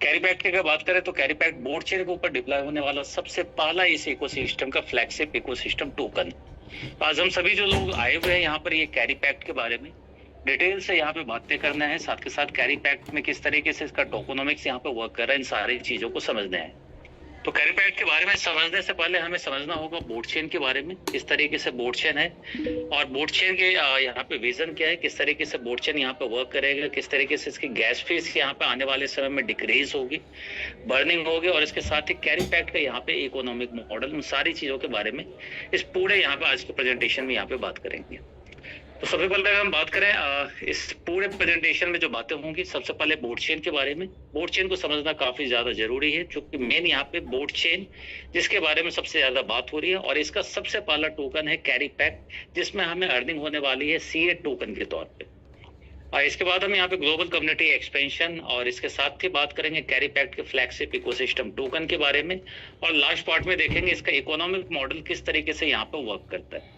Carry pact की अगर बात करें तो कैरी पैक्ट बोर्ड चेन के ऊपर डिप्लॉय होने वाला सबसे पहला इस इकोसिस्टम का फ्लैगशिप इकोसिस्टम टोकन। आज हम सभी जो लोग आए हुए हैं यहाँ पर ये कैरी पैक्ट के बारे में डिटेल से यहाँ पे बातें करना है, साथ के साथ कैरी पैक्ट में किस तरीके से इसका टोकोनॉमिक्स यहाँ पे वर्क कर रहा है, इन सारी चीजों को समझना है। तो कैरी पैक्ट के बारे में समझने से पहले हमें समझना होगा बोर्ड चेन के बारे में, किस तरीके से बोर्ड चेन है और बोर्ड चेन के यहाँ पे विजन क्या है, किस तरीके से बोर्ड चेन यहाँ पे वर्क करेगा, किस तरीके से इसकी गैस फीस यहाँ पे आने वाले समय में डिक्रीज होगी, बर्निंग होगी, और इसके साथ ही कैरी पैक्ट का यहाँ पे इकोनॉमिक मॉडल, उन सारी चीजों के बारे में इस पूरे यहाँ पे आज के प्रेजेंटेशन में यहाँ पे बात करेंगे। तो सबसे पहले अगर हम बात करें इस पूरे प्रेजेंटेशन में जो बातें होंगी, सबसे पहले बोर्ड चेन के बारे में। बोर्ड चेन को समझना काफी ज्यादा जरूरी है, क्योंकि मेन यहाँ पे बोर्ड चेन जिसके बारे में सबसे ज्यादा बात हो रही है, और इसका सबसे पहला टोकन है कैरी पैक्ट, जिसमें हमें अर्निंग होने वाली है सीए टोकन के तौर पे। और इसके बाद हम यहाँ पे ग्लोबल कम्युनिटी एक्सपेंशन, और इसके साथ ही बात करेंगे कैरी पैक्ट के फ्लैगशिप इकोसिस्टम टोकन के बारे में, और लास्ट पार्ट में देखेंगे इसका इकोनॉमिक मॉडल किस तरीके से यहाँ पे वर्क करता है।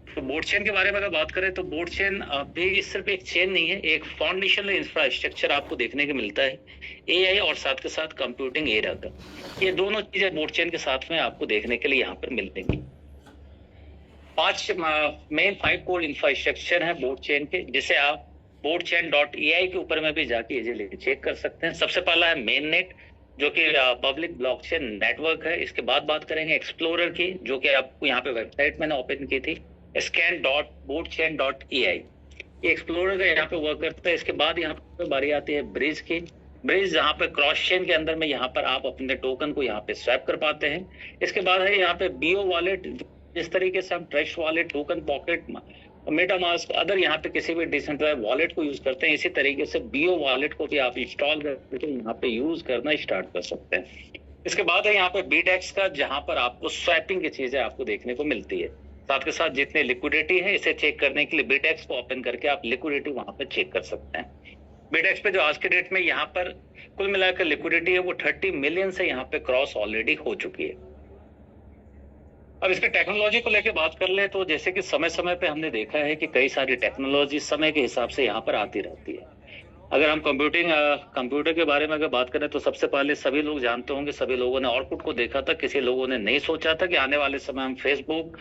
तो बोर्ड चेन के बारे में अगर बात करें तो बोर्ड चेन भी सिर्फ एक चेन नहीं है, एक फाउंडेशनल इंफ्रास्ट्रक्चर आपको देखने को मिलता है एआई और साथ के साथ कंप्यूटिंग एरा का। ये दोनों चीजें बोर्ड चेन के साथ में आपको देखने के लिए यहाँ पर मिलेंगी। 5 मेन 5 कोर इंफ्रास्ट्रक्चर है बोर्ड चेन के, जिसे आप boardchain.ai के ऊपर में भी जाके इजीली चेक कर सकते हैं। सबसे पहला है मेन नेट, जो कि पब्लिक ब्लॉकचेन नेटवर्क है। इसके बाद बात करेंगे एक्सप्लोरर की, जो कि आपको यहाँ पे वेबसाइट मैंने ओपन की थी, scan.boardchain.ai। ये एक्सप्लोरर का यहाँ पे वर्क करता है। इसके बाद यहाँ पे बारी आती है ब्रिज की। ब्रिज जहाँ पे क्रॉस चेन के अंदर में यहाँ पर आप अपने टोकन को यहाँ पे स्वैप कर पाते हैं। इसके बाद है यहाँ पे बीओ वॉलेट, जिस तरीके से हम trust wallet, token pocket, MetaMask, other यहाँ पे किसी भी डिसेंट्रलाइज्ड वॉलेट को यूज करते हैं, इसी तरीके से बीओ वॉलेट को भी आप इंस्टॉल करके यहाँ पे यूज करना स्टार्ट कर सकते हैं। इसके बाद है यहाँ पे बीडेक्स का, जहां पर आपको स्वैपिंग की चीजें आपको देखने को मिलती है। साथ के साथ जितने लिक्विडिटी है, इसे चेक करने के लिए बीडेक्स को ओपन करके आप लिक्विडिटी वहां पे चेक कर सकते हैं। बीडेक्स पे जो आज के डेट में यहाँ पर कुल मिलाकर लिक्विडिटी है वो 30 मिलियन से यहाँ पे क्रॉस ऑलरेडी हो चुकी है। अब इसके टेक्नोलॉजी को लेकर बात कर ले तो जैसे कि समय समय पे हमने देखा है कि कई सारी टेक्नोलॉजी समय के हिसाब से यहाँ पर आती रहती है। अगर हम कंप्यूटर के बारे में अगर बात करें तो सबसे पहले सभी लोग जानते होंगे, सभी लोगों ने ऑर्कुट को देखा था, किसी लोगों ने नहीं सोचा था कि आने वाले समय हम फेसबुक,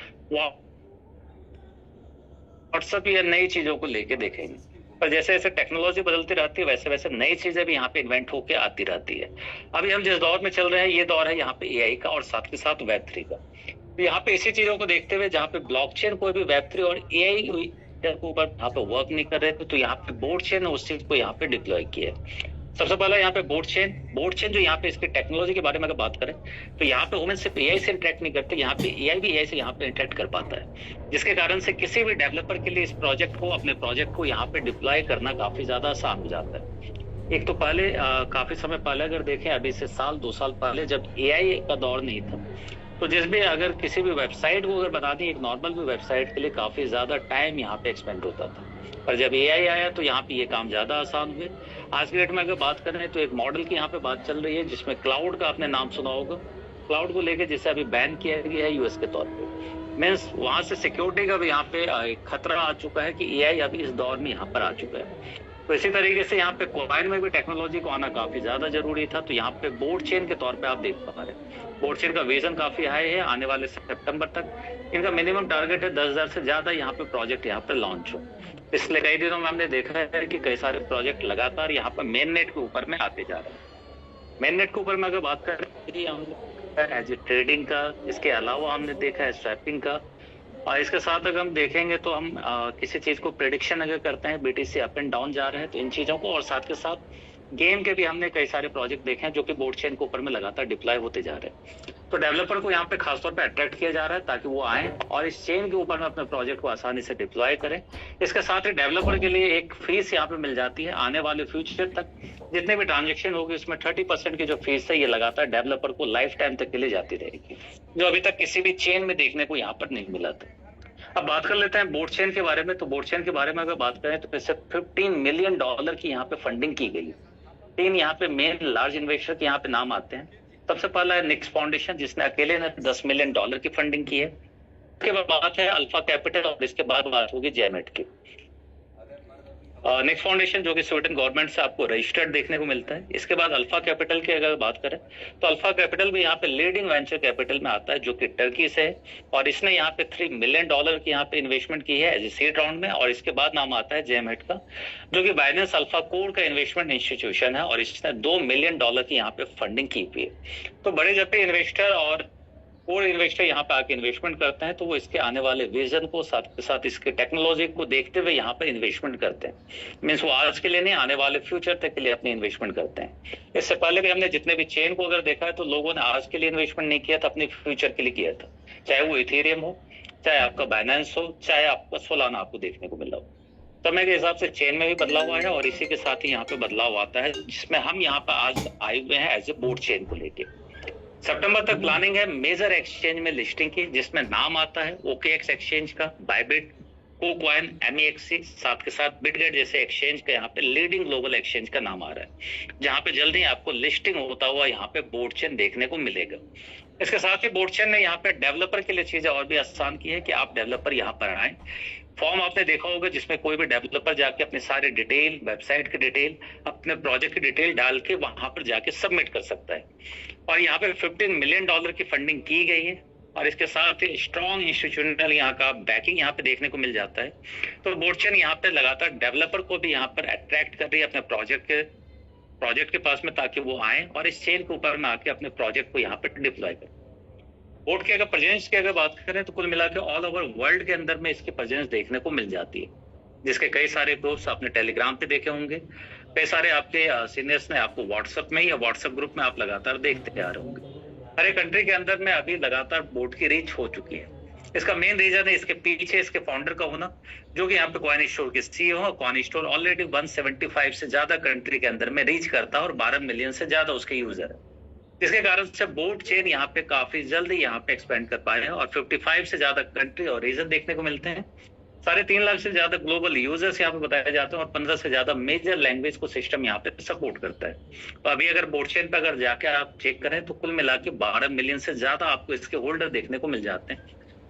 व्हाट्सएप या नई चीजों को लेके देखेंगे। पर जैसे जैसे टेक्नोलॉजी बदलती रहती है, वैसे वैसे नई चीजें भी यहाँ पे इन्वेंट होके आती रहती है। अभी हम जिस दौर में चल रहे हैं, ये दौर है यहाँ पे एआई का और साथ के साथ वेब3 का। तो यहाँ पे इसी चीजों को देखते हुए, जहाँ पे ब्लॉकचेन कोई भी वेब3 और एआई के ऊपर यहाँ पे वर्क नहीं कर रहे थे, तो यहाँ पे बोर्ड चेन ने उस चीज को यहाँ पे डिप्लॉय किया। सबसे पहला यहाँ पे बोर्ड चेन जो यहाँ पे इसकी टेक्नोलॉजी के बारे में अगर बात करें तो यहाँ पे ह्यूमन सिर्फ एआई से इंटरेक्ट नहीं करते, यहाँ पे एआई भी एआई से यहाँ पे इंटरेक्ट कर पाता है, जिसके कारण से किसी भी डेवलपर के लिए इस अपने प्रोजेक्ट को यहाँ पे डिप्लॉय करना काफी ज्यादा आसान हो जाता है। एक तो पहले काफी समय पहले अगर देखें, अभी से 1-2 साल पहले जब एआई का दौर नहीं था, तो जिस भी अगर किसी भी वेबसाइट को अगर बता दें, एक नॉर्मल भी वेबसाइट के लिए काफी ज्यादा टाइम यहाँ पे एक्सपेंड होता था। पर जब एआई आया तो यहाँ पे ये काम ज्यादा आसान हुए। आज के डेट में अगर बात करें तो एक मॉडल की यहाँ पे बात चल रही है, जिसमें क्लाउड का आपने नाम सुना होगा। क्लाउड को लेकर जिसे अभी बैन किया गया है यूएस के तौर पे, मीन्स वहां से सिक्योरिटी का भी यहाँ पे एक खतरा आ चुका है कि एआई अभी इस दौर में यहाँ पर आ चुका है। तो इसी तरीके से यहाँ पे कोबाइन में भी टेक्नोलॉजी को आना काफी ज्यादा जरूरी था। तो यहाँ पे बोर्ड चेन के तौर पे आप देख पा रहे हैं, बोर्ड चेन का विजन काफी हाई है। आने वाले सितंबर तक इनका मिनिमम टारगेट है 10,000 से ज्यादा यहाँ पे प्रोजेक्ट यहाँ पे लॉन्च हो। पिछले कई दिनों में हमने देखा है कि कई सारे प्रोजेक्ट लगातार यहाँ पर मेन नेट के ऊपर में आते जा रहे हैं। मेन नेट के ऊपर में अगर बात करें हम एज ए ट्रेडिंग का, इसके अलावा हमने देखा है स्वैपिंग का, और इसके साथ अगर हम देखेंगे तो हम किसी चीज को प्रेडिक्शन अगर करते हैं, बीटीसी अप एंड डाउन जा रहे हैं, तो इन चीजों को, और साथ के साथ गेम के भी हमने कई सारे प्रोजेक्ट देखे हैं जो कि बोर्ड चेन के ऊपर में लगातार डिप्लॉय होते जा रहे हैं। तो डेवलपर को यहाँ पे खासतौर पे अट्रैक्ट किया जा रहा है ताकि वो आए और इस चेन के ऊपर में अपने प्रोजेक्ट को आसानी से डिप्लॉय करें। इसके साथ ही डेवलपर के लिए एक फीस यहाँ पे मिल जाती है। आने वाले फ्यूचर तक जितने भी ट्रांजेक्शन होगी उसमें 30% की जो फीस है ये लगातार डेवलपर को लाइफ टाइम तक के लिए जाती रहेगी, जो अभी तक किसी भी चेन में देखने को यहाँ पर नहीं मिला था। अब बात कर लेते हैं बोर्ड चेन के बारे में। तो बोर्ड चेन के बारे में अगर बात करें तो इससे $15 मिलियन की यहाँ पे फंडिंग की गई है। 3 यहाँ पे मेन लार्ज इन्वेस्टर के यहाँ पे नाम आते हैं। सबसे पहला है निक्स फाउंडेशन, जिसने अकेले ने $10 मिलियन की फंडिंग की है। उसके बाद बात है अल्फा कैपिटल और इसके बाद बात होगी जेमेट की। नेक्स्ट फाउंडेशन जो कि स्वीडन गवर्नमेंट से आपको रजिस्टर्ड देखने को मिलता है। इसके बाद अल्फा कैपिटल की अगर बात करें तो अल्फा कैपिटल भी यहाँ पे लीडिंग वेंचर कैपिटल में आता है, जो कि टर्की से है, और इसने यहाँ पे $3 मिलियन की यहाँ पे इन्वेस्टमेंट की है एज ए सीड राउंड में। और इसके बाद नाम आता है जेमहेड का, जो कि बाइनेंस अल्फा कोर का इन्वेस्टमेंट इंस्टीट्यूशन है, और इसने $2 मिलियन की यहाँ पे फंडिंग की हुई है। तो बड़े जब पे इन्वेस्टर और कोर इन्वेस्टर यहाँ पे आके इन्वेस्टमेंट करते हैं तो वो इसके आने वाले विजन को साथ के साथ इसके टेक्नोलॉजी को देखते हुए यहाँ पे इन्वेस्टमेंट करते हैं। मीन्स वो आज के लिए नहीं, आने वाले फ्यूचर तक के लिए अपनी इन्वेस्टमेंट करते हैं। इससे पहले भी हमने जितने भी चेन को अगर देखा है तो लोगों ने आज के लिए इन्वेस्टमेंट नहीं किया था, अपने फ्यूचर के लिए किया था। चाहे वो इथेरियम हो, चाहे आपका बाइनेंस हो, चाहे आपका सोलाना आपको देखने को मिल रहा हो। समय के हिसाब से चेन में भी बदलाव आया है और इसी के साथ ही यहाँ पे बदलाव आता है, जिसमें हम यहाँ पे आज आए हुए हैं एज ए बोर्ड चेन को लेके। सितंबर तक प्लानिंग है मेजर एक्सचेंज में लिस्टिंग की, जिसमें नाम आता है OKX एक्सचेंज का, बाइबिट, कोकॉइन, MEXC, साथ के साथ बिटगेट जैसे एक्सचेंज का यहाँ पे लीडिंग ग्लोबल एक्सचेंज का नाम आ रहा है, जहाँ पे जल्दी आपको लिस्टिंग होता हुआ यहाँ पे बोर्ड चेन देखने को मिलेगा। इसके साथ ही बोर्ड चेन ने यहाँ पे डेवलपर के लिए चीजें और भी आसान की है कि आप डेवलपर यहाँ पर आए। फॉर्म आपने देखा होगा जिसमें कोई भी डेवलपर जाके अपने सारे डिटेल, वेबसाइट की डिटेल, अपने प्रोजेक्ट की डिटेल डाल के वहां पर जाके सबमिट कर सकता है। और यहाँ पे $15 मिलियन की फंडिंग की गई है, और इसके साथ ही स्ट्रॉन्ग इंस्टीट्यूशनल यहाँ का बैकिंग यहाँ पे देखने को मिल जाता है। तो बोर्ड चेन यहाँ पे लगातार डेवलपर को भी यहाँ पर अट्रैक्ट कर रही है अपने प्रोजेक्ट के पास में, ताकि वो आए और इस चेन के ऊपर में आके अपने प्रोजेक्ट को यहाँ पे डिप्लॉय करें। बोर्ड की अगर प्रेजेंस की अगर बात करें तो कुल मिला के ऑल ओवर वर्ल्ड के अंदर में इसकी प्रेजेंस देखने को मिल जाती है, जिसके कई सारे ग्रुप्स आपने टेलीग्राम पे देखे होंगे, कई सारे आपके सीनियर्स ने आपको व्हाट्सएप में या व्हाट्सएप ग्रुप में आप लगातार देखते आ रहे होंगे। हर एक कंट्री के अंदर में अभी लगातार बोर्ड की रीच हो चुकी है। इसका मेन रीजन है इसके पीछे इसके फाउंडर का होना, जो कि यहाँ पे कॉइन स्टोर के CEO है। कॉइन स्टोर ऑलरेडी 175 से ज्यादा कंट्री के अंदर में रीच करता है और 12 मिलियन से ज्यादा उसके यूजर है, जिसके कारण से बोर्ड चेन यहाँ पे काफी जल्दी यहाँ पे एक्सपेंड कर पाए हैं और 55 से ज्यादा कंट्री और रीजन देखने को मिलते हैं। 3.5 लाख से ज्यादा ग्लोबल यूजर्स यहाँ पे बताए जाते हैं और 15 से ज्यादा मेजर लैंग्वेज को सिस्टम यहाँ पे सपोर्ट करता है। तो अभी अगर बोर्ड चेन पे अगर जाके आप चेक करें तो कुल मिला के 12 मिलियन से ज्यादा आपको इसके होल्डर देखने को मिल जाते हैं,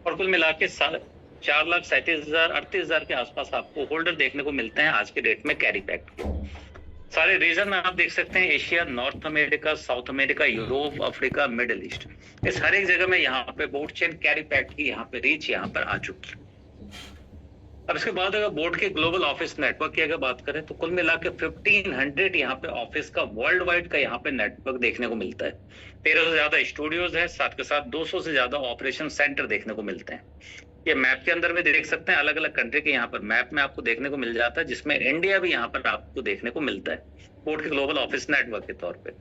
और कुल मिला के 4,37,000-38,000 के आसपास आपको होल्डर देखने को मिलते हैं आज के डेट में कैरी पैक्ट के। सारे रीजन में आप देख सकते हैं, Asia, north America, south America, Europe, Africa, middle east, इस हर एक जगह में यहाँ पे बोर्ड चेन कैरी पैक्ट की यहाँ पे रीच यहाँ पर आ चुकी है। अब इसके बाद अगर बोर्ड के ग्लोबल ऑफिस नेटवर्क की अगर बात करें तो कुल मिला के 1500 यहाँ पे ऑफिस का वर्ल्ड वाइड का यहाँ पे नेटवर्क देखने को मिलता है। 1300 से ज्यादा स्टूडियोज है, साथ के साथ 200 से ज्यादा ऑपरेशन सेंटर देखने को मिलते हैं। ये मैप के अंदर में देख सकते हैं, अलग अलग कंट्री के यहाँ पर मैप में आपको देखने को मिल जाता है, जिसमें इंडिया भी यहाँ पर आपको देखने को मिलता है बोर्ड के ग्लोबल ऑफिस नेटवर्क के तौर पे।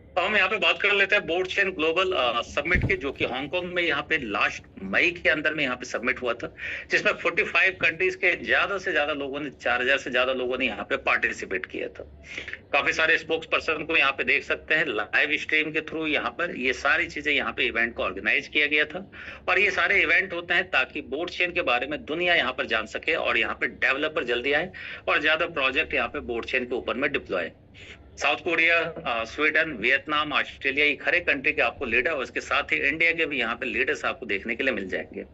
तो हम यहाँ पे बात कर लेते हैं बोर्ड चेन ग्लोबल सबमिट की, जो कि हांगकांग में यहाँ पे लास्ट मई के अंदर में यहाँ पे सबमिट हुआ था, जिसमें 45 कंट्रीज के ज्यादा से ज्यादा लोगों ने, 4000 से ज्यादा लोगों ने यहाँ पे पार्टिसिपेट किया था। काफी सारे स्पोक्स पर्सन को यहाँ पे देख सकते हैं, लाइव स्ट्रीम के थ्रू यहाँ पर ये सारी चीजें यहाँ पे इवेंट को ऑर्गेनाइज किया गया था। और ये सारे इवेंट होते हैं ताकि बोर्ड चेन के बारे में दुनिया यहाँ पर जान सके और यहाँ पे डेवलपर जल्दी आए और ज्यादा प्रोजेक्ट यहाँ पे बोर्ड चेन के ऊपर में deploy. South Korea, Sweden, Vietnam, Australia, ये हर एक कंट्री के आपको लीडर और उसके साथ ही इंडिया के भी यहाँ पे लीडर्स आपको देखने के लिए मिल जाएंगे।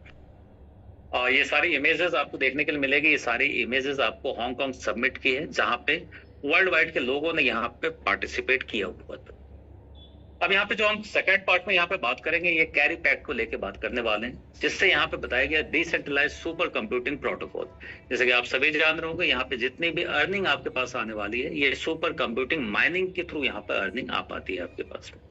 और ये सारी इमेजेस आपको देखने के लिए मिलेगी। ये सारी इमेजेस आपको हांगकांग सबमिट की है, जहाँ पे वर्ल्ड वाइड के लोगों ने यहाँ पे पार्टिसिपेट किया हुआ था। अब यहाँ पे जो हम सेकंड पार्ट में यहाँ पे बात करेंगे, ये कैरी पैक्ट को लेके बात करने वाले हैं, जिससे यहाँ पे बताया गया डिसेंट्रलाइज सुपर कंप्यूटिंग प्रोटोकॉल। जैसे कि आप सभी जान रहे होंगे, यहाँ पे जितनी भी अर्निंग आपके पास आने वाली है, ये सुपर कंप्यूटिंग माइनिंग के थ्रू यहाँ पे अर्निंग आ पाती है आपके पास में।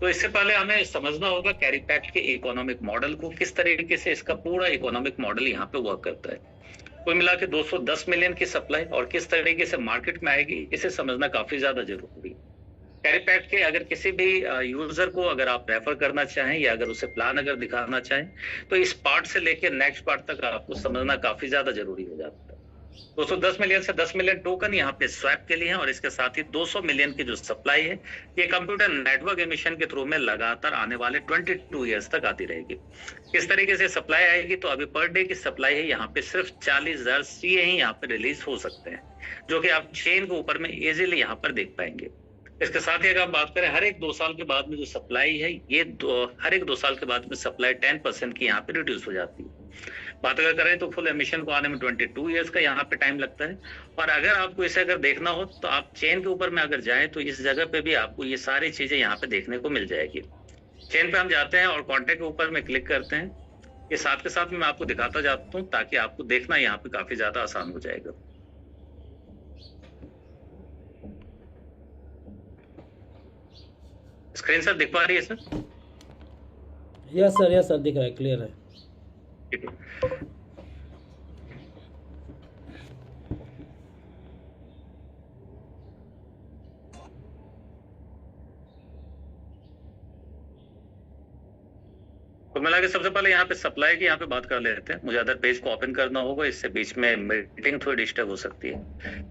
तो इससे पहले हमें समझना होगा कैरी पैक्ट के इकोनॉमिक मॉडल को, किस तरीके से इसका पूरा इकोनॉमिक मॉडल यहाँ पे वर्क करता है। कुल मिला के 210 मिलियन की सप्लाई और किस तरीके से मार्केट में आएगी, इसे समझना काफी ज्यादा जरूरी है। कैरी पैक्ट के अगर किसी भी यूजर को अगर आप रेफर करना चाहें या अगर उसे प्लान अगर दिखाना चाहें, तो इस पार्ट से लेकर नेक्स्ट पार्ट तक आपको समझना काफी ज्यादा जरूरी हो जाता है। 210 मिलियन से 10 मिलियन टोकन यहाँ पे स्वैप के लिए है, और इसके साथ ही 200 मिलियन की जो सप्लाई है, ये कंप्यूटर नेटवर्क एमिशन के थ्रू में लगातार आने वाले 22 ईयर्स तक आती रहेगी। किस तरीके से सप्लाई आएगी, तो अभी पर डे की सप्लाई है यहाँ पे सिर्फ 40,000 CA ही यहाँ पे रिलीज हो सकते हैं, जो कि आप चेन के ऊपर में इजीली यहाँ पर देख पाएंगे। इसके साथ ही अगर हम बात करें, हर एक 2 साल के बाद में जो सप्लाई है, ये हर एक 2 साल के बाद में सप्लाई 10% की यहाँ पे रिड्यूस हो जाती है। बात अगर करें तो फुल एमिशन को आने में 22 ईयर्स का यहाँ पे टाइम लगता है। और अगर आपको इसे अगर देखना हो तो आप चेन के ऊपर में अगर जाएं तो इस जगह पे भी आपको ये सारी चीजें यहाँ पे देखने को मिल जाएगी। चेन पे हम जाते हैं और कॉन्टेक्ट के ऊपर में क्लिक करते हैं। ये साथ के साथ में मैं आपको दिखाता जाता हूँ ताकि आपको देखना यहाँ पे काफी ज्यादा आसान हो जाएगा। स्क्रीन सर दिख पा रही है सर? यस सर दिख रहा है, क्लियर है। ठीक है। तो मिला के सबसे पहले यहाँ पे सप्लाई की यहाँ पे बात कर लेते हैं। मुझे अदर पेज को ओपन करना होगा, इससे बीच में मीटिंग थोड़ी डिस्टर्ब हो सकती है।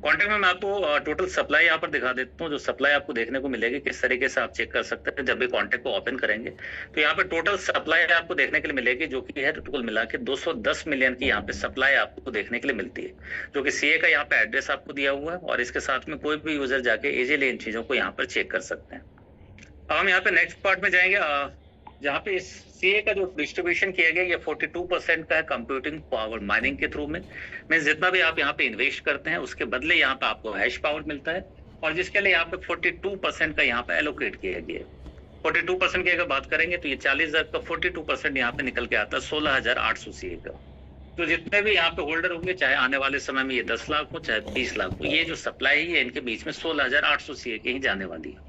कॉन्टेक्ट में मैं आपको टोटल सप्लाई यहाँ पर दिखा देता हूँ। जो सप्लाई आपको देखने को मिलेगी किस तरीके से आप चेक कर सकते हैं जब भी कॉन्टेक्ट को ओपन करेंगे। तो यहाँ पे टोटल सप्लाई आपको देखने के लिए मिलेगी जो कि है टोटल मिला के 210 मिलियन की यहाँ पे सप्लाई आपको देखने के लिए मिलती है, जो कि सीए का यहाँ पे एड्रेस आपको दिया हुआ है और इसके साथ में कोई भी यूजर जाके इजीली इन चीजों को यहाँ पर चेक कर सकते हैं। अब हम यहाँ पे नेक्स्ट पार्ट में जाएंगे जहाँ पे इस सीए का जो डिस्ट्रीब्यूशन किया गया ये 42% का है कंप्यूटिंग पावर माइनिंग के थ्रू में। मींस जितना भी आप यहाँ पे इन्वेस्ट करते हैं उसके बदले यहाँ पे आपको हैश पावर मिलता है और जिसके लिए यहाँ पे 42% का यहाँ पे एलोकेट किया गया है। 42% की अगर बात करेंगे तो ये 40,000 का 42% यहाँ पे निकल के आता है 16,800 सीए का। तो जितने भी यहाँ पे होल्डर होंगे चाहे आने वाले समय में ये 10 लाख हो चाहे 20 लाख हो, ये जो सप्लाई है इनके बीच में 16,800 सीए की ही जाने वाली है।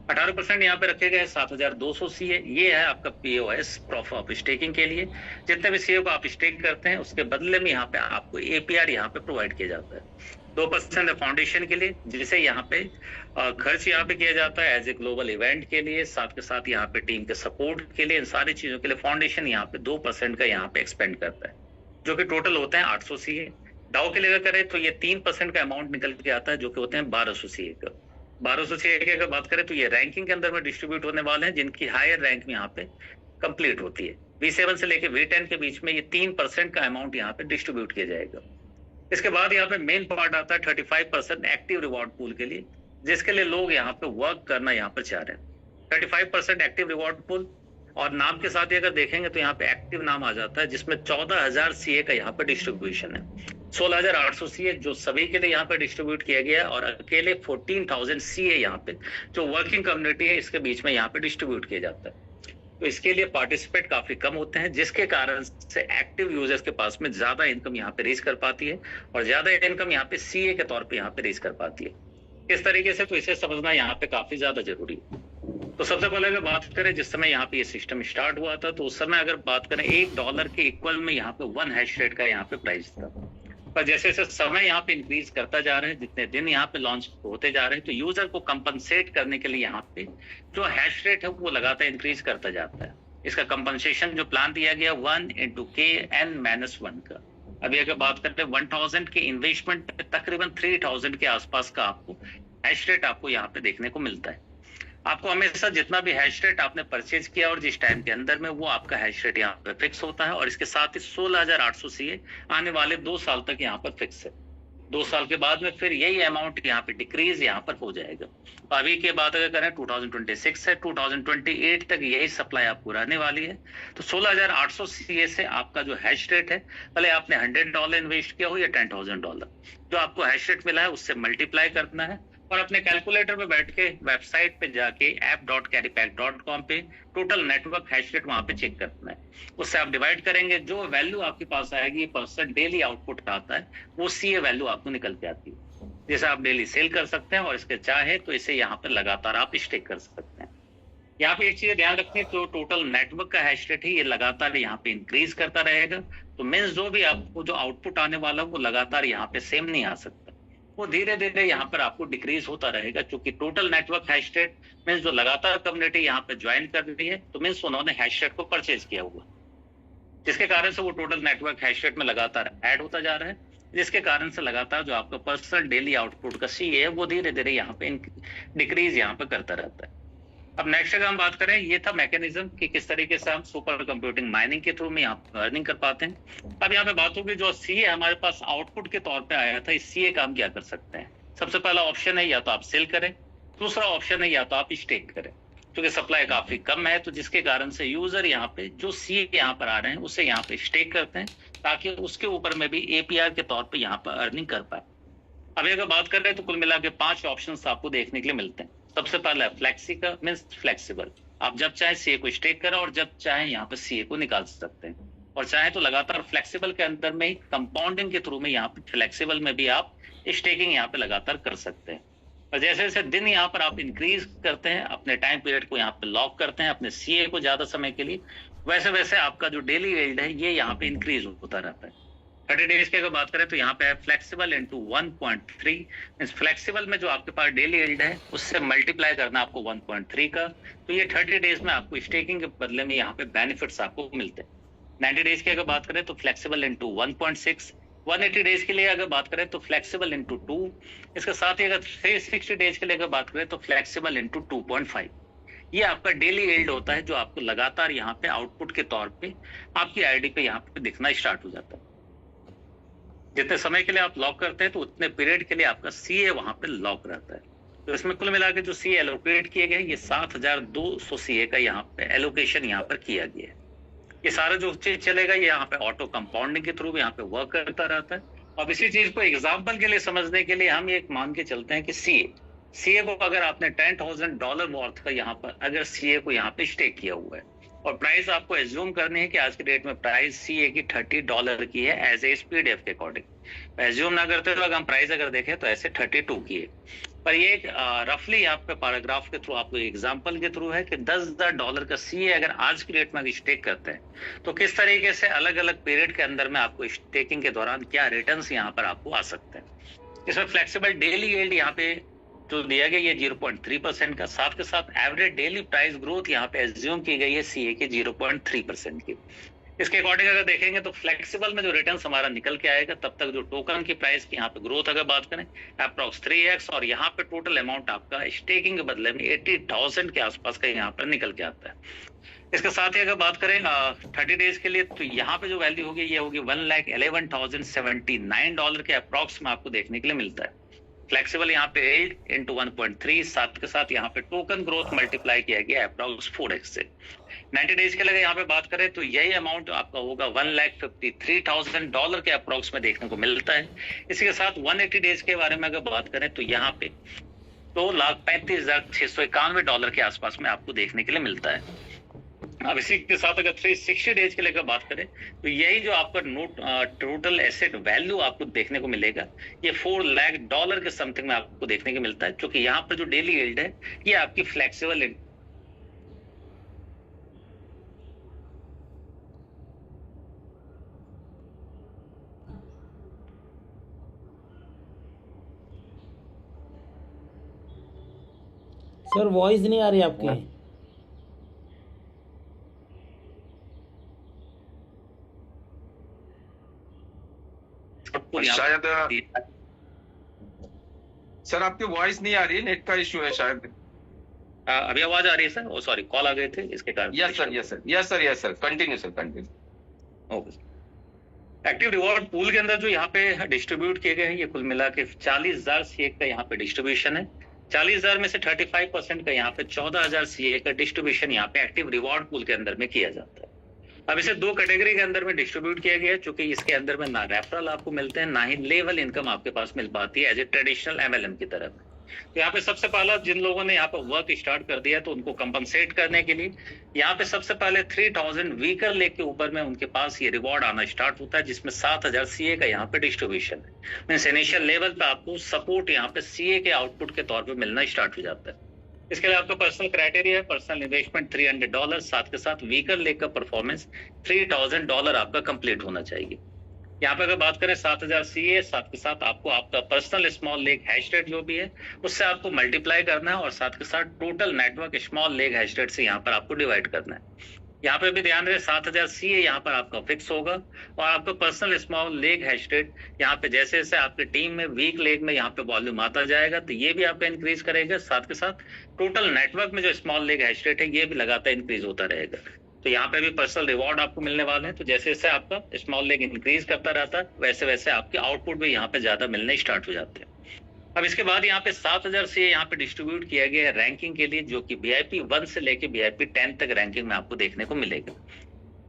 18% यहाँ पे रखे गए 7,200 सीए। ये है आपका पीओएस प्रॉफ ऑफ स्टेकिंग के लिए। जितने भी सीए को आप स्टेक करते हैं उसके बदले में यहाँ पे आपको एपीआर यहाँ पे प्रोवाइड किया जाता है। 2% है फाउंडेशन के लिए जिसे यहाँ पे खर्च यहाँ पे किया जाता है एज ए ग्लोबल इवेंट के लिए, साथ के साथ यहाँ पे टीम के सपोर्ट के लिए, इन सारी चीजों के लिए फाउंडेशन यहाँ पे 2% का यहाँ पे एक्सपेंड करता है, जो कि टोटल होते हैं 800 सीए। डाउ के लिए अगर करें तो ये 3% का अमाउंट निकल के आता है जो कि होते हैं 1200 सीए का। 1200 सीए की अगर बात करें तो ये रैंकिंग के अंदर में डिस्ट्रीब्यूट होने वाले हैं जिनकी हायर रैंक में यहाँ पे कंप्लीट होती है। V7 से लेके V10 के बीच में ये 3% का अमाउंट यहाँ पे डिस्ट्रीब्यूट किया जाएगा। इसके बाद यहाँ पे मेन पार्ट आता है 35% एक्टिव रिवॉर्ड पूल के लिए, जिसके लिए लोग यहाँ पे वर्क करना यहाँ पर चाह रहे हैं। 35% एक्टिव रिवॉर्ड पूल और नाम के साथ ही अगर देखेंगे तो यहाँ पे एक्टिव नाम आ जाता है जिसमें 14,000 सीए का यहाँ पे डिस्ट्रीब्यूशन है। 16,800 सीए जो सभी के लिए यहाँ पे डिस्ट्रीब्यूट किया गया और अकेले 14,000 सीए यहाँ पे जो वर्किंग कम्युनिटी है इसके बीच में यहाँ पे डिस्ट्रीब्यूट किया जाता है। तो इसके लिए पार्टिसिपेट काफी कम होते हैं जिसके कारण से एक्टिव यूजर्स के पास में ज्यादा इनकम यहाँ पे रीच कर पाती है और ज्यादा इनकम यहाँ पे सीए के तौर पे यहाँ पे रीच कर पाती है। इस तरीके से तो इसे समझना यहाँ पे काफी ज्यादा जरूरी है। तो सबसे पहले अगर बात करें जिस समय यहाँ पे ये सिस्टम स्टार्ट हुआ था तो उस समय अगर बात करें $1 के इक्वल में यहाँ पे 1 हैश रेट का यहाँ पे प्राइस था। पर जैसे जैसे समय यहाँ पे इंक्रीज करता जा रहा है, जितने दिन यहाँ पे लॉन्च होते जा रहे हैं, तो यूजर को कंपनसेट करने के लिए यहाँ पे जो हैश रेट है वो लगातार इंक्रीज करता जाता है। इसका कंपनसेशन जो प्लान दिया गया 1 × K(n-1) का। अभी अगर बात करते हैं 1000 के इन्वेस्टमेंट पे तकरीबन 3000 के आसपास का आपको हैश रेट आपको यहाँ पे देखने को मिलता है। आपको हमेशा जितना भी हैश रेट आपने परचेज किया और जिस टाइम के अंदर में वो आपका हैश रेट यहाँ पे फिक्स होता है और इसके साथ ही 16,800 सीए आने वाले 2 साल तक यहाँ पर फिक्स है। 2 साल के बाद में फिर यही अमाउंट यहाँ पे डिक्रीज यहाँ पर हो जाएगा। अभी के बात अगर करें 2026 है, 2028 तक यही सप्लाई आपको रहने वाली है। तो 16,800 सीए से आपका जो हैश रेट है, भले आपने $100 इन्वेस्ट किया हो या $10,000, जो आपको हैश रेट मिला है उससे मल्टीप्लाई करना है और अपने कैलकुलेटर पे बैठ के वेबसाइट पे जाके app.carrypack.com पे टोटल नेटवर्क हैश रेट वहां पे चेक करना है। उससे आप डिवाइड करेंगे, जो वैल्यू आपके पास आएगी % डेली आउटपुट आता है वो सीए वैल्यू आपको निकल के आती है, जैसे आप डेली सेल कर सकते हैं और इसके चाहे तो इसे यहाँ पे लगातार आप स्टेक कर सकते हैं। यहाँ पे एक चीज ध्यान रखनी, तो टोटल नेटवर्क का हैश रेट है ये लगातार यहाँ पे इंक्रीज करता रहेगा। तो मीन्स जो भी आपको जो आउटपुट आने वाला वो लगातार यहाँ पे सेम नहीं आ सकता, वो धीरे धीरे यहाँ पर आपको डिक्रीज होता रहेगा, क्योंकि total network hash rate means जो लगातार कम्युनिटी यहाँ पे ज्वाइन कर रही है तो मीन्स उन्होंने हैश रेट को परचेज किया हुआ, जिसके कारण से वो टोटल नेटवर्क हैश रेट में लगातार ऐड होता जा रहा है, जिसके कारण से लगातार जो आपका पर्सनल डेली आउटपुट का सी है वो धीरे धीरे यहाँ पे डिक्रीज यहाँ पे करता रहता है। अब नेक्स्ट अगर हम बात करें, ये था मैकेनिज्म कि किस तरीके से हम सुपर कंप्यूटिंग माइनिंग के थ्रू में यहाँ अर्निंग कर पाते हैं। अब यहाँ पे बात होगी जो सीए हमारे पास आउटपुट के तौर पे आया था, इस सीए का हम क्या कर सकते हैं। सबसे पहला ऑप्शन है या तो आप सेल करें, दूसरा ऑप्शन है या तो आप स्टेक करें। क्योंकि सप्लाई काफी कम है तो जिसके कारण से यूजर यहाँ पे जो सीए यहाँ पर आ रहे हैं उसे यहाँ पे स्टेक करते हैं, ताकि उसके ऊपर में भी एपीआर के तौर पे यहाँ पर अर्निंग कर पाए। अभी अगर बात कर रहे हैं तो कुल मिला के 5 ऑप्शंस आपको देखने के लिए मिलते हैं। सबसे पहला है फ्लेक्सी का, मीन्स फ्लेक्सिबल। आप जब चाहे सीए को स्टेक करें और जब चाहे यहाँ पे सीए को निकाल सकते हैं, और चाहे तो लगातार फ्लेक्सिबल के अंदर में ही कंपाउंडिंग के थ्रू में यहाँ पे फ्लेक्सिबल में भी आप स्टेकिंग यहाँ पे लगातार कर सकते हैं। और जैसे जैसे दिन यहाँ पर आप इंक्रीज करते हैं, अपने टाइम पीरियड को यहाँ पे लॉक करते हैं अपने सीए को ज्यादा समय के लिए, वैसे वैसे आपका जो डेली यील्ड है ये यहाँ पे इंक्रीज होता रहता है। 30 डेज की अगर बात करें तो यहाँ पे है फ्लेक्सिबल इंटू 1.3, मीन्स फ्लेक्सिबल में जो आपके पास डेली यील्ड है उससे मल्टीप्लाई करना आपको 1.3 का, तो ये 30 डेज में आपको स्टेकिंग के बदले में यहाँ पे बेनिफिट्स आपको मिलते हैं। 90 डेज की अगर बात करें तो फ्लेक्सिबल इंटू 1.6, 180 डेज के लिए अगर बात करें तो फ्लेक्सिबल इंटू 2, इसके साथ ही अगर 360 डेज के लिए अगर बात करें तो फ्लेक्सिबल इंटू 2.5। ये आपका डेली यील्ड होता है जो आपको लगातार यहाँ पे आउटपुट के तौर पे आपकी आईडी पे यहाँ पे दिखना स्टार्ट हो जाता है। जितने समय के लिए आप लॉक करते हैं तो उतने पीरियड के लिए आपका सीए वहां पे लॉक रहता है। तो इसमें कुल मिला के जो सीए एलोकेट किए गए ये 7200 सीए का यहाँ पे एलोकेशन यहाँ पर किया गया है। ये सारा जो चीज चलेगा ये यहाँ पे ऑटो कंपाउंडिंग के थ्रू यहाँ पे वर्क करता रहता है। अब इसी चीज को एग्जाम्पल के लिए समझने के लिए हम एक मान के चलते हैं कि सीए को अगर आपने $10,000 वर्थ का यहाँ पर अगर सीए को यहाँ पे स्टेक किया हुआ है और प्राइस आपको एज्यूम करनी है कि आज की डेट में प्राइस सीए की $30 की है एज ए SPDF के अकॉर्डिंग। एज्यूम ना करते तो अगर हम प्राइस अगर देखें तो ऐसे 32 की है, पर ये एक रफली आपके पैराग्राफ के थ्रू आपको एग्जांपल के थ्रू है कि $10,000 का सीए अगर आज की डेट में स्टेक करते हैं तो किस तरीके से अलग अलग पीरियड के अंदर में आपको स्टेकिंग के दौरान क्या रिटर्न्स यहाँ पर आपको आ सकते हैं। इसमें फ्लेक्सिबल डेली यील्ड यहाँ पे जो दिया गया ये 0.3% का, साथ के साथ एवरेज डेली प्राइस ग्रोथ यहाँ पे एज्यूम की गई है सीए के 0.3% की। इसके अकॉर्डिंग अगर देखेंगे तो फ्लेक्सिबल में जो रिटर्न हमारा निकल के आएगा तब तक जो टोकन की प्राइस की यहाँ पे ग्रोथ अगर बात करें अप्रॉक्स 3x, और यहाँ पे टोटल अमाउंट आपका स्टेकिंग के बदले में 80,000 के आसपास का यहाँ पर निकल के आता है। इसके साथ ही अगर बात करें 30 डेज के लिए तो यहाँ पे जो वैल्यू होगी ये होगी $1,11,079 के अप्रॉक्स में आपको देखने के लिए मिलता है। फ्लेक्सिबल यहाँ पे 8 इंटू 1.3, साथ के साथ यहाँ पे टोकन ग्रोथ मल्टीप्लाई किया गया अप्रॉक्स 4x से। 90 डेज के लिए यहाँ पे बात करें तो यही अमाउंट आपका होगा $1,53,000 के अप्रॉक्स में देखने को मिलता है। इसी के साथ 180 डेज के बारे में अगर बात करें तो यहाँ पे $2,35,691 के आसपास में आपको देखने के लिए मिलता है। अब इसी के साथ अगर 360 डेज के लिए अगर बात करें तो यही जो आपका टोटल एसेट वैल्यू आपको देखने को मिलेगा ये $4 लाख के समथिंग में आपको देखने को मिलता है, क्योंकि यहाँ पर जो डेली यील्ड है ये आपकी फ्लेक्सिबल सर वॉइस नहीं आ रही आपकी। शायद सर आपकी वॉइस नहीं आ रही है, नेट का इश्यू है शायद। अभी आवाज आ रही है सर? ओ सॉरी, कॉल आ गए थे इसके कारण। Yes sir continue sir continue. Okay. Active reward pool के अंदर जो यहाँ पे डिस्ट्रीब्यूट किए गए हैं ये कुल मिला के 40,000 सीए का यहाँ पे डिस्ट्रीब्यूशन है। 40,000 में से 35% का यहाँ पे 14,000 सीए का डिस्ट्रीब्यूशन यहाँ पे एक्टिव रिवॉर्ड पूल के अंदर में किया जाता है। अब इसे 2 कैटेगरी के अंदर में डिस्ट्रीब्यूट किया गया है, क्योंकि इसके अंदर में ना रेफरल आपको मिलते हैं ना ही लेवल इनकम आपके पास मिल पाती है एज ए ट्रेडिशनल MLM की तरफ। तो यहाँ पे सबसे पहला जिन लोगों ने यहाँ पे वर्क स्टार्ट कर दिया तो उनको कंपनसेट करने के लिए यहाँ पे सबसे पहले 3,000 व्हीकल लेग के ऊपर में उनके पास ये रिवॉर्ड आना स्टार्ट होता है, जिसमें 7,000 सीए का यहाँ पे डिस्ट्रीब्यूशन है। मीन्स इनिशियल लेवल पे आपको सपोर्ट यहाँ पे सीए के आउटपुट के तौर पर मिलना स्टार्ट हो जाता है। इसके लिए आपका पर्सनल क्राइटेरिया है, पर्सनल इन्वेस्टमेंट $300, साथ के साथ व्हीकल लेग का परफॉर्मेंस $3,000 आपका कंप्लीट होना चाहिए। यहाँ पे अगर बात करें 7,000 सीए, साथ के साथ आपको आपका personal small leg hash rate जो भी है उससे आपको मल्टीप्लाई करना है, और साथ के साथ total network small leg hash rate से यहाँ पर आपको डिवाइड करना है। यहाँ पे भी ध्यान रहे 7,000 सीए यहाँ पर आपका फिक्स होगा, और आपका personal small leg hash rate यहाँ पे जैसे जैसे आपके टीम में वीक लेग में यहाँ पे वॉल्यूम आता जाएगा तो ये भी आपका इंक्रीज करेगा। साथ के साथ टोटल नेटवर्क में जो स्मॉल लेग हैश रेट है ये भी लगातार इंक्रीज होता रहेगा। तो यहाँ पे भी पर्सनल रिवॉर्ड आपको मिलने वाले हैं। तो जैसे जैसे आपका स्मॉल लेग इंक्रीज करता रहता है वैसे वैसे आपके आउटपुट भी यहाँ पे ज्यादा मिलने स्टार्ट हो जाते हैं। अब इसके बाद यहाँ पे 7,000 से यहाँ पे डिस्ट्रीब्यूट किया गया है रैंकिंग के लिए, जो कि VIP 1 से लेके VIP 10 तक रैंकिंग में आपको देखने को मिलेगा।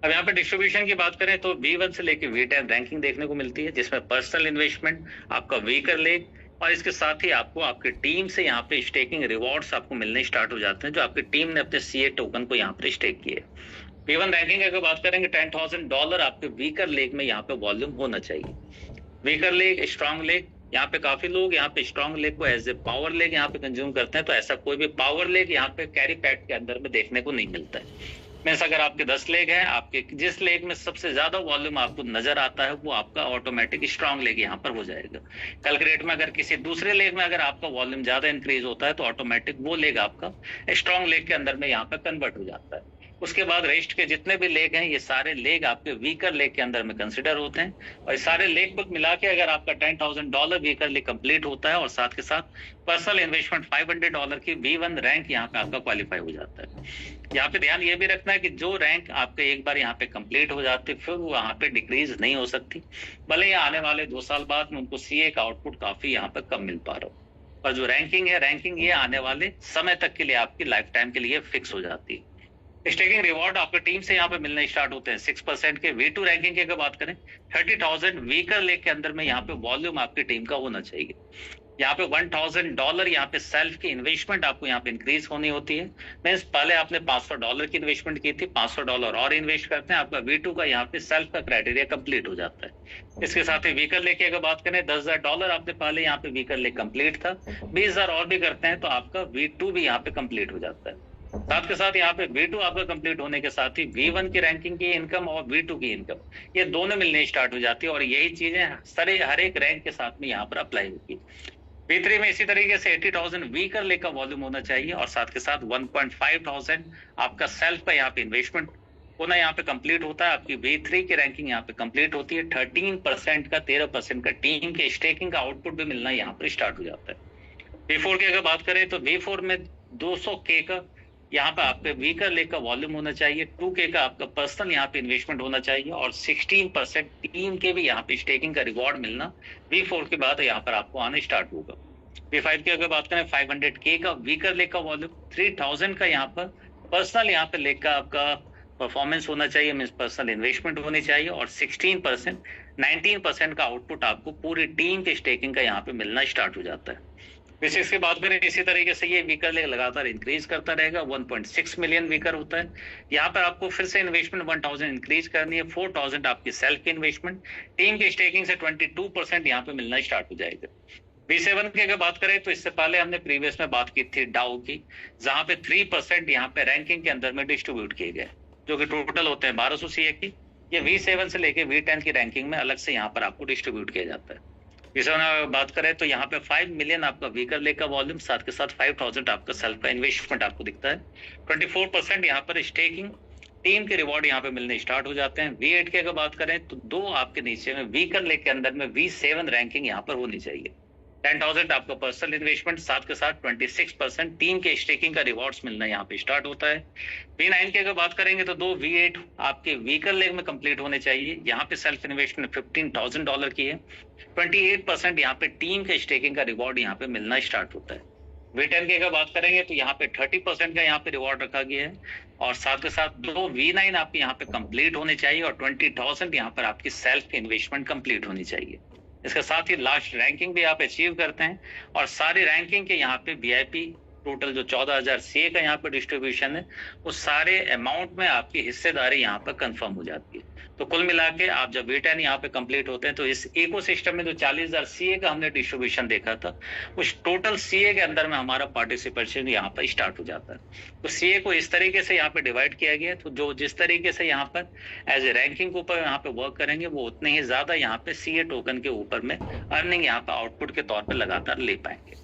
अब यहाँ पे डिस्ट्रीब्यूशन की बात करें तो V1 से लेके V10 रैंकिंग देखने को मिलती है, जिसमें पर्सनल इन्वेस्टमेंट, आपका वीकर लेग और इसके साथ ही आपको आपके टीम से यहाँ पे स्टेकिंग रिवॉर्ड्स आपको मिलने स्टार्ट हो जाते हैं, जो आपकी टीम ने अपने सीए टोकन को यहाँ पे स्टेक किए। V1 रैंकिंग अगर बात करेंगे $10,000 आपके वीकर लेग में यहाँ पे वॉल्यूम होना चाहिए। वीकर लेग, स्ट्रॉन्ग लेग, यहाँ पे काफी लोग यहाँ पे स्ट्रॉन्ग लेग को एज ए पावर लेग यहाँ पे कंज्यूम करते हैं, तो ऐसा कोई भी पावर लेग यहाँ पे कैरी पैड के अंदर में देखने को नहीं मिलता है। मीन्स अगर आपके 10 लेग हैं, आपके जिस लेग में सबसे ज्यादा वॉल्यूम आपको नजर आता है वो आपका ऑटोमेटिक स्ट्रॉन्ग लेग यहाँ पर हो जाएगा। कल के रेट में अगर किसी दूसरे लेग में अगर आपका वॉल्यूम ज्यादा इंक्रीज होता है तो ऑटोमेटिक वो लेग आपका स्ट्रॉन्ग लेग के अंदर में यहाँ पर कन्वर्ट हो जाता है। उसके बाद रेस्ट के जितने भी लेग हैं ये सारे लेग आपके वीकर लेग के अंदर में कंसिडर होते हैं, और सारे लेग बुक मिला के अगर आपका $10,000 वीकर लेग कंप्लीट होता है और साथ के साथ पर्सनल इन्वेस्टमेंट $500 की V1 रैंक यहाँ पे आपका क्वालिफाई हो जाता है। यहाँ पे ध्यान ये भी रखना है कि जो रैंक आपके एक बार यहाँ पे कंप्लीट हो जाती है फिर वो यहाँ पे डिक्रीज नहीं हो सकती, भले ही आने वाले 2 साल बाद में उनको सीए का आउटपुट काफी यहाँ पे कम मिल पा रहा हो, और जो रैंकिंग है रैंकिंग ये आने वाले समय तक के लिए आपकी लाइफ टाइम के लिए फिक्स हो जाती है। स्टेकिंग रिवॉर्ड आपके टीम से यहाँ पे मिलने स्टार्ट होते हैं 6% के। V2 रैंकिंग की अगर बात करें 30,000 वीकर लेग के अंदर में यहाँ पे वॉल्यूम आपकी टीम का होना चाहिए। यहाँ पे $1,000 यहाँ पे सेल्फ की इन्वेस्टमेंट आपको यहाँ पे इंक्रीज होनी होती है। मीन्स पहले आपने $500 की इन्वेस्टमेंट की थी, $500 और इन्वेस्ट करते हैं, आपका V2 का यहाँ पे सेल्फ का क्राइटेरिया कंप्लीट हो जाता है। इसके साथ ही वीकर लेग की अगर बात करें $10,000 आपने पहले यहाँ पे वीकर लेग कंप्लीट था, 20,000 और भी करते हैं तो आपका V2 भी यहाँ पे कंप्लीट हो जाता है। साथ के साथ यहाँ पे V2 आपका कंप्लीट होने के साथ ही V1 की रैंकिंग की इनकम और V2 की इनकम ये दोनों मिलने स्टार्ट हो जाती है, और यही चीजें सारे हर एक रैंक के साथ में यहाँ पर अप्लाई होगी। V3 में इसी तरीके से 80,000 वीकर लेग का वॉल्यूम होना चाहिए, और साथ के साथ 1,500 आपका सेल्फ का यहाँ पे इन्वेस्टमेंट होना यहाँ पे कंप्लीट होता है। आपकी V3 की रैंकिंग यहाँ पे कंप्लीट होती है। 13% का 13% का टीम के स्टेकिंग का आउटपुट भी मिलना यहाँ पर स्टार्ट हो जाता है। V4 की अगर बात करें तो V4 में 200K का यहाँ पे आपके वीकर लेग का वॉल्यूम होना चाहिए, 2K का आपका पर्सनल यहाँ पे इन्वेस्टमेंट होना चाहिए, और 16% टीम के भी यहाँ पे स्टेकिंग का रिवॉर्ड मिलना V4 के बाद यहाँ पर आपको आने स्टार्ट होगा। V5 की अगर बात करें 500K का वीकर लेग का वॉल्यूम, 3,000 का यहाँ पर पर्सनल यहाँ पे लेग का आपका परफॉर्मेंस होना चाहिए, मीन्स पर्सनल इन्वेस्टमेंट होनी चाहिए, और 19% का आउटपुट आपको पूरी टीम के स्टेकिंग का यहाँ पे मिलना स्टार्ट हो जाता है। बेसिक्स की बात करें इसी तरीके से ये वीकर लेग लगातार इंक्रीज करता रहेगा। 1.6 मिलियन वीकर होता है। यहाँ पर आपको फिर से इन्वेस्टमेंट 1,000 इंक्रीज करनी है, 4,000 आपकी सेल्फ की इन्वेस्टमेंट, टीम के स्टेकिंग से 22% यहाँ पे मिलना स्टार्ट हो जाएगा। V7 की अगर बात करें तो इससे पहले हमने प्रीवियस में बात की थी डाउ की, जहां पे 3% यहाँ पे रैंकिंग के अंदर में डिस्ट्रीब्यूट किए गए, जो कि टोटल होते हैं 1200 सीए की। ये V7 से लेके V10 की रैंकिंग में अलग से यहाँ पर आपको डिस्ट्रीब्यूट किया जाता है। अगर बात करें तो यहाँ पे 5 मिलियन आपका वीकर लेग का वॉल्यूम, साथ के साथ 5,000 आपका सेल्फ का इन्वेस्टमेंट आपको दिखता है। 24% यहाँ पर स्टेकिंग टीम के रिवॉर्ड यहाँ पे मिलने स्टार्ट हो जाते हैं। V8 की अगर बात करें तो 2 आपके नीचे में वीकर लेग के अंदर में V7 रैंकिंग यहाँ पर होनी चाहिए। 10,000 आपका पर्सनल इन्वेस्टमेंट, साथ के साथ 26% टीम के स्टेकिंग का रिवॉर्ड्स मिलना यहाँ पे स्टार्ट होता है। V9 की अगर बात करेंगे तो 2 V8 आपके वीकर लेग में कंप्लीट होने चाहिए। यहाँ पे सेल्फ इन्वेस्टमेंट $15,000 की है। 28% यहाँ पे टीम के स्टेकिंग का रिवॉर्ड यहाँ पे मिलना स्टार्ट होता है। V10 की अगर बात करेंगे तो यहाँ पे 30% का यहाँ पे रिवॉर्ड रखा गया है, और साथ के साथ 2 V9 आपके यहाँ पे कंप्लीट होने चाहिए, और 20,000 यहाँ पर आपकी सेल्फ इन्वेस्टमेंट कंप्लीट होनी चाहिए। इसके साथ ही लास्ट रैंकिंग भी आप अचीव करते हैं, और सारी रैंकिंग के यहाँ पे VIP टोटल जो 14,000 सीए का यहाँ पे डिस्ट्रीब्यूशन है, उस सारे अमाउंट में आपकी हिस्सेदारी यहाँ पर कंफर्म हो जाती है। तो कुल मिला के आप जब V10 यहाँ पे कंप्लीट होते हैं तो इस इकोसिस्टम में जो 40,000 सीए का हमने डिस्ट्रीब्यूशन देखा था, उस टोटल सीए के अंदर में हमारा पार्टिसिपेशन यहाँ पर स्टार्ट हो जाता है। तो सीए को इस तरीके से यहाँ पे डिवाइड किया गया है, तो जो जिस तरीके से यहाँ पर एज ए रैंकिंग के ऊपर यहाँ पे वर्क करेंगे वो उतने ही ज्यादा यहाँ पे सीए टोकन के ऊपर में अर्निंग यहाँ पे आउटपुट के तौर पर लगातार ले पाएंगे।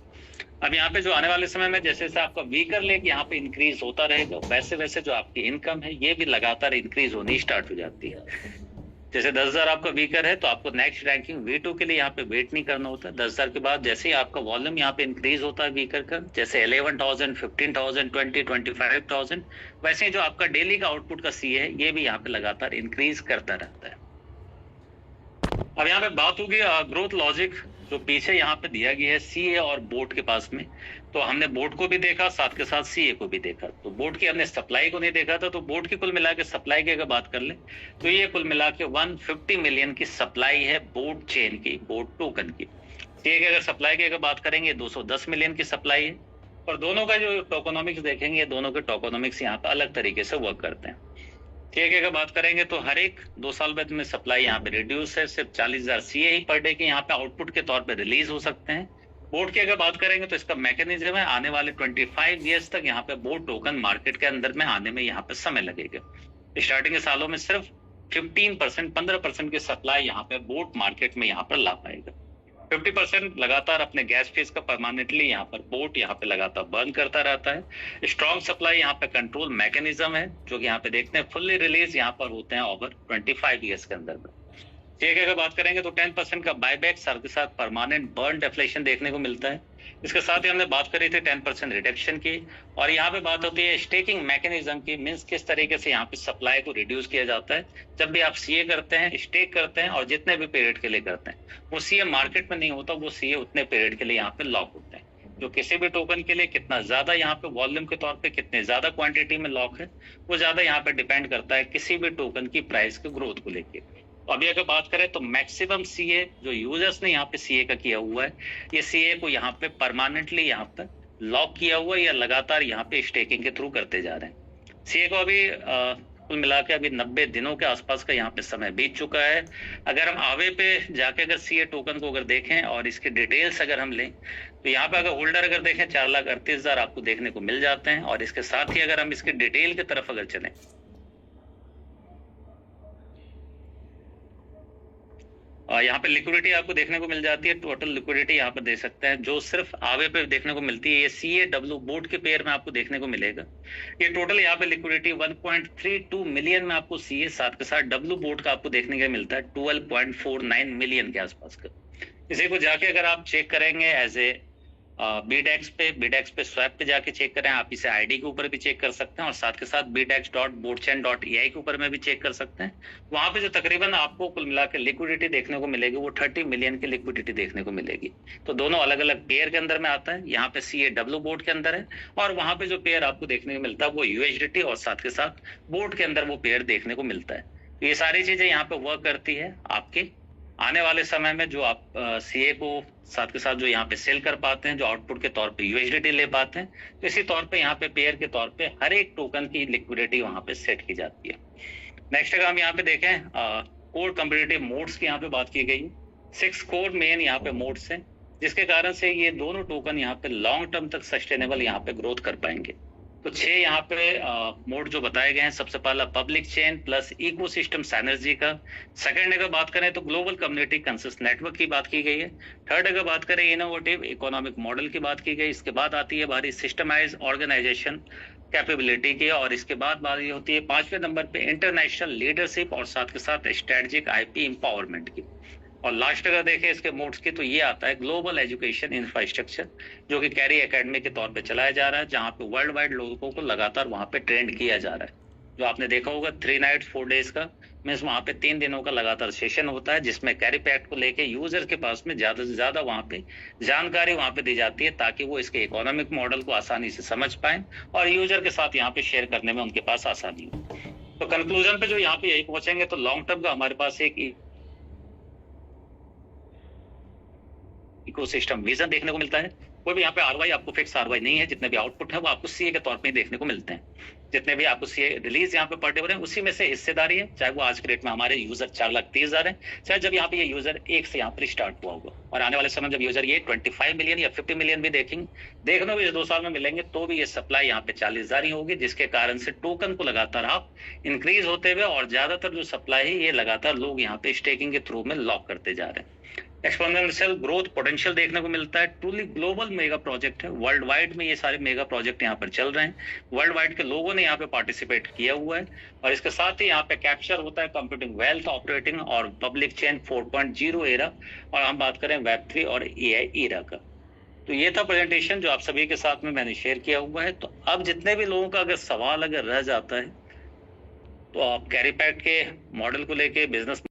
अब यहाँ पे जो आने वाले समय में जैसे जैसे आपका वीकर लेग यहाँ पे इंक्रीज होता रहेगा, वैसे वैसे जो आपकी इनकम है ये भी लगातार इंक्रीज होनी स्टार्ट हो जाती है। जैसे 10,000 आपका वीकर है तो आपको नेक्स्ट रैंकिंग V2 के लिए यहाँ पे वेट नहीं करना होता। 10,000 के बाद जैसे ही आपका वॉल्यूम यहाँ पे इंक्रीज होता है वीकर का, जैसे 11,000, 15,000, 20, 25,000, वैसे ही जो आपका डेली का आउटपुट का सी है ये भी यहाँ पे लगातार इंक्रीज करता रहता है। अब यहाँ पे बात होगी ग्रोथ लॉजिक जो पीछे यहाँ पे दिया गया है सीए और बोर्ड के पास में। तो हमने बोट को भी देखा, साथ के साथ सीए को भी देखा। तो बोट की हमने सप्लाई को नहीं देखा था, तो बोट की कुल मिला के सप्लाई की अगर बात कर ले तो ये कुल मिला के 150 मिलियन की सप्लाई है बोट चेन की, बोट टोकन की। सीए की अगर सप्लाई की अगर बात करेंगे 210 मिलियन की सप्लाई है। और दोनों का जो टोकोनॉमिक्स देखेंगे, दोनों के टोकोनॉमिक्स यहाँ पे अलग तरीके से वर्क करते हैं। ठीक है, अगर बात करेंगे तो हर एक 2 साल बाद में सप्लाई यहाँ पे रिड्यूस है, सिर्फ 40,000 सीए ही पर डे के यहाँ पे आउटपुट के तौर पे रिलीज हो सकते हैं। बोट की अगर बात करेंगे तो इसका मैकेनिज्म है, आने वाले 25 ईयर्स तक यहाँ पे बोट टोकन मार्केट के अंदर में आने में यहाँ पे समय लगेगा। स्टार्टिंग के सालों में सिर्फ 15% की सप्लाई यहाँ पे बोट मार्केट में यहाँ पर ला पाएगा। 50% लगातार अपने गैस फेज का परमानेंटली यहाँ पर बोट यहाँ पे लगातार बर्न करता रहता है। स्ट्रॉन्ग सप्लाई यहाँ पे कंट्रोल मैकेनिज्म है, जो कि यहाँ पे देखते हैं फुल्ली रिलीज यहाँ पर होते हैं ओवर 25 ईयर्स के अंदर में। ठीक है, अगर बात करेंगे तो 10% का बायबैक, साथ के साथ परमानेंट बर्न डेफ्लेशन देखने को मिलता है। इसके साथ ही हमने बात करी थी 10% रिडक्शन की, और यहाँ पे बात होती है स्टेकिंग मैकेनिज्म की, मींस किस तरीके से यहाँ पे सप्लाई को रिड्यूस किया जाता है। जब भी आप सीए करते हैं, स्टेक करते हैं, और जितने भी पीरियड के लिए करते हैं, वो सीए मार्केट में नहीं होता, वो सीए उतने पीरियड के लिए यहाँ पे लॉक होते हैं। जो किसी भी टोकन के लिए कितना ज्यादा यहाँ पे वॉल्यूम के तौर पे कितने ज्यादा क्वांटिटी में लॉक है, वो ज्यादा यहाँ पे डिपेंड करता है किसी भी टोकन की प्राइस के ग्रोथ को लेकर। अभी अगर बात करें तो मैक्सिमम सीए जो यूजर्स ने यहाँ पे सीए का किया हुआ है, ये सीए को यहाँ पे परमानेंटली यहाँ पे लॉक किया हुआ है या लगातार यहाँ पे स्टेकिंग के थ्रू करते जा रहे हैं। सीए को अभी कुल मिला के अभी 90 दिनों के आसपास का यहाँ पे समय बीत चुका है। अगर हम आवे पे जाके अगर सीए टोकन को अगर देखें और इसके डिटेल्स अगर हम लें तो यहाँ पे अगर होल्डर अगर देखें 4,38,000 आपको देखने को मिल जाते हैं। और इसके साथ ही अगर हम इसके डिटेल की तरफ अगर चलें, यहाँ पे लिक्विडिटी आपको देखने को मिल जाती है। टोटल लिक्विडिटी यहाँ पर दे सकते हैं, जो सिर्फ आवे पे देखने को मिलती है, ये सीए डब्ल्यू बोट के पेयर में आपको देखने को मिलेगा। ये टोटल यहाँ पे लिक्विडिटी 1.32 मिलियन में आपको सीए, साथ के साथ डब्ल्यू बोट का आपको देखने को मिलता है 12.49 मिलियन के आसपास का। इसी को जाके अगर आप चेक करेंगे एज ए बीडेक्स पे स्वैप पे जाके चेक करें, आप इसे आईडी के ऊपर भी चेक कर सकते हैं, और साथ के साथ bdex.boatchain.ai के ऊपर में भी चेक कर सकते हैं। वहां पे जो तकरीबन आपको कुल मिला के लिक्विडिटी देखने को मिलेगी, वो 30 मिलियन की लिक्विडिटी देखने को मिलेगी। तो दोनों अलग अलग पेयर के अंदर में आता है। यहाँ पे सीए डब्ल्यू बोट के अंदर है, और वहां पे जो पेयर आपको देखने को मिलता है वो यूएसडीटी, और साथ के साथ बोट के अंदर वो पेयर देखने को मिलता है। तो ये सारी चीजें यहाँ पे वर्क करती है आपके आने वाले समय में, जो आप सीए को साथ के साथ जो यहाँ पे सेल कर पाते हैं, जो आउटपुट के तौर पे यूएसडीटी ले पाते हैं, तो इसी तौर पे यहाँ पे पेयर के तौर पे हर एक टोकन की लिक्विडिटी वहां पे सेट की जाती है। नेक्स्ट अगर हम यहाँ पे देखें कोर कम्पिटिटिव मोड्स की यहाँ पे बात की गई है। 6 कोर मेन यहाँ पे मोड्स हैं, जिसके कारण से ये दोनों टोकन यहाँ पे लॉन्ग टर्म तक सस्टेनेबल यहाँ पे ग्रोथ कर पाएंगे। तो 6 यहाँ पे मोड जो बताए गए हैं, सबसे पहला public chain plus ecosystem synergy का। सेकंड अगर बात करें तो ग्लोबल कम्युनिटी कंसेंसस नेटवर्क की बात की गई है। थर्ड अगर बात करें इनोवेटिव इकोनॉमिक मॉडल की बात की गई। इसके बाद आती है बारी सिस्टमाइज ऑर्गेनाइजेशन कैपेबिलिटी की, और इसके बाद बारी होती है 5वें नंबर पे इंटरनेशनल लीडरशिप, और साथ के साथ स्ट्रेटेजिक आईपी एम्पावरमेंट की। और लास्ट अगर देखें इसके मोड्स की, तो ये आता है ग्लोबल एजुकेशन इंफ्रास्ट्रक्चर, जो कि कैरी एकेडमी के तौर पे चलाया जा रहा है, जहां पे वर्ल्ड वाइड लोगों को लगातार वहां पे ट्रेंड किया जा रहा है। जो आपने देखा होगा 3 नाइट्स 4 डेज का मीन्स वहां पे 3 दिनों का लगातार सेशन होता है, जिसमें कैरी पैक्ट को लेके यूजर के पास में ज्यादा से ज्यादा वहां पे जानकारी वहां पे दी जाती है, ताकि वो इसके इकोनॉमिक मॉडल को आसानी से समझ पाए और यूजर के साथ यहाँ पे शेयर करने में उनके पास आसानी हो। तो कंक्लूजन पे जो यहाँ पे यही पहुंचेंगे, तो लॉन्ग टर्म का हमारे पास एक इकोसिस्टम विजन देखने को मिलता है। कोई भी यहाँ पे आरवाई आपको फिक्स आरवाई नहीं है, जितने भी आउटपुट है वो आपको सीए के तौर पे देखने को मिलते हैं। जितने भी आपको सीए रिलीज यहाँ पे पर डे हो रहे हैं, उसी में से हिस्सेदारी है, चाहे वो आज के रेट में हमारे यूजर 4,30,000 है, चाहे जब यहाँ पे ये यूजर 1 से यहाँ पर स्टार्ट हुआ होगा, और आने वाले समय जब यूजर ये 25 मिलियन या 50 मिलियन भी देखने को इस 2 साल में मिलेंगे, तो भी ये सप्लाई यहाँ पे 40,000 ही होगी, जिसके कारण से टोकन को लगातार आप इंक्रीज होते हुए, और ज्यादातर जो सप्लाई है ये लगातार लोग यहाँ पे स्टेकिंग के थ्रू में लॉक करते जा रहे हैं। एक्सपोनेंशियल ग्रोथ पोटेंशियल देखने को मिलता है। ट्रूली ग्लोबल मेगा प्रोजेक्ट है, वर्ल्ड वाइड में ये सारे मेगा प्रोजेक्ट यहाँ पर चल रहे हैं, वर्ल्ड वाइड के लोगों ने यहाँ पे पार्टिसिपेट किया हुआ है, और इसके साथ ही यहाँ पे कैप्चर होता है कंप्यूटिंग वेल्थ ऑपरेटिंग और पब्लिक चेन 4.0 एरा, और हम बात करें वेब3 और एआई एरा का। तो ये था प्रेजेंटेशन जो आप सभी के साथ में मैंने शेयर किया हुआ है। तो अब जितने भी लोगों का अगर सवाल अगर रह जाता है, तो आप कैरी पैक्ट के मॉडल को लेके, बिजनेस